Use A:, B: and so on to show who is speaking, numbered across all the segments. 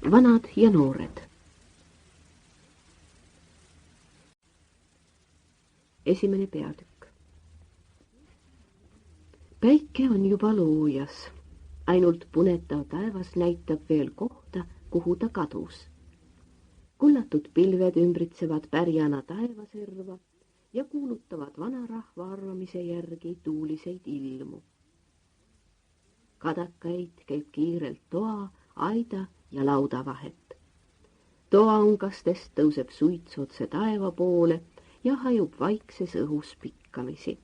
A: vanad ja noored. Esimene peatükk. Päike on juba loojas, ainult punetav taevas näitab veel kohta, kuhu ta kadus. Kullatud pilved ümbritsevad pärjana taevaserva ja kuulutavad vanarahva arvamise järgi tuuliseid ilmu. Kadakaid käib kiirelt toa, aida ja lauda vahet. Toaunkastest tõuseb suits otse taeva poole ja hajub vaikses õhus pikkamisi.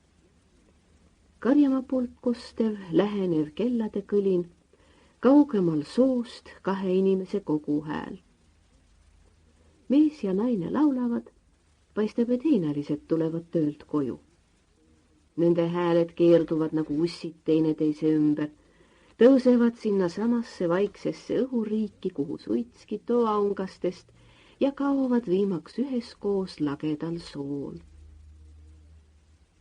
A: Karjamaa poolt kostev, lähenev kellade kõlin, kaugemal soost 2 inimese koguhääl. Mees ja naine laulavad, paistab, et heinalised tulevad töölt koju. Nende hääled keerduvad nagu ussid teineteise ümber, tõusevad sinna samasse vaiksesse õhuriiki, kuhu suitski toaunkastest ja kaovad viimaks üheskoos lagedal sool.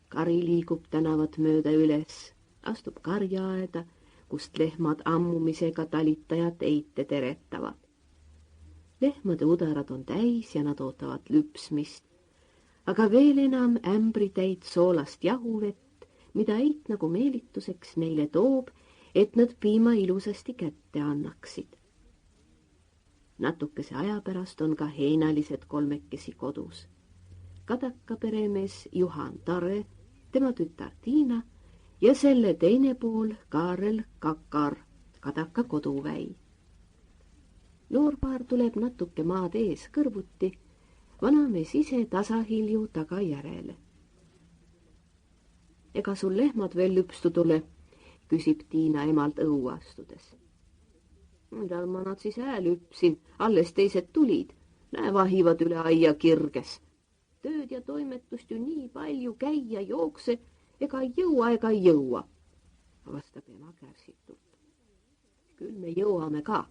A: Kari liigub tänavat mööda üles, astub karjaaeda, kust lehmad ammumisega talitajat eite teretavad. Lehmade udarad on täis ja nad ootavad lüpsmist, aga veel enam ämbritäit soolast jahuvett, mida eit nagu meelituseks neile toob, et nad piima ilusasti kätte annaksid. Natukese aja pärast on ka heinalised kolmekesi kodus. Kadaka peremees Juhan Tare, tema tütar Tiina ja selle teine pool Kaarel Kakar, Kadaka koduväi. Noorpaar tuleb natuke maad ees kõrvuti, vanamees ise tasahilju taga järele. Ega sul lehmad veel lüpstu tule, küsib Tiina emalt õue astudes. Millal ma nad siis lüpsin, alles teised tulid, näe vahivad üle aia kirges. Tööd ja toimetust ju nii palju käia jookse, ega ei jõua, vastab ema kärsitult. Küll me jõuame ka.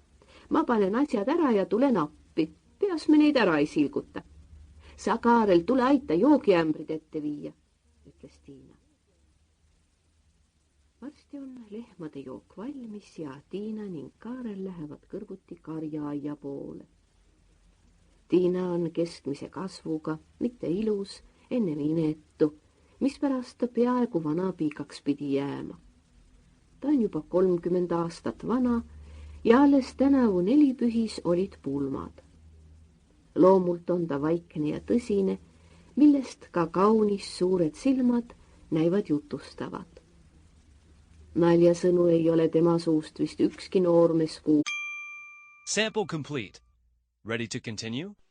A: Ma panen asjad ära ja tulen appi, peas me neid ära ei silguta. Sa, Kaarel, tule aita joogiämbrid ette viia, ütles Tiina. Varsti on lehmade jook valmis ja Tiina ning Kaarel lähevad kõrvuti karjaaia poole. Tiina on keskmise kasvuga, mitte ilus, ennem inetu, mispärast ta peaaegu vanapiikaks pidi jääma. Ta on juba 30 aastat vana ja alles tänavu 4 pühis olid pulmad. Loomult on ta vaikne ja tõsine, millest ka kaunis suured silmad näivad jutustavad. Naljasõnu ei ole tema suust vist ükski noormees kuulnud.
B: Sample complete. Ready to continue?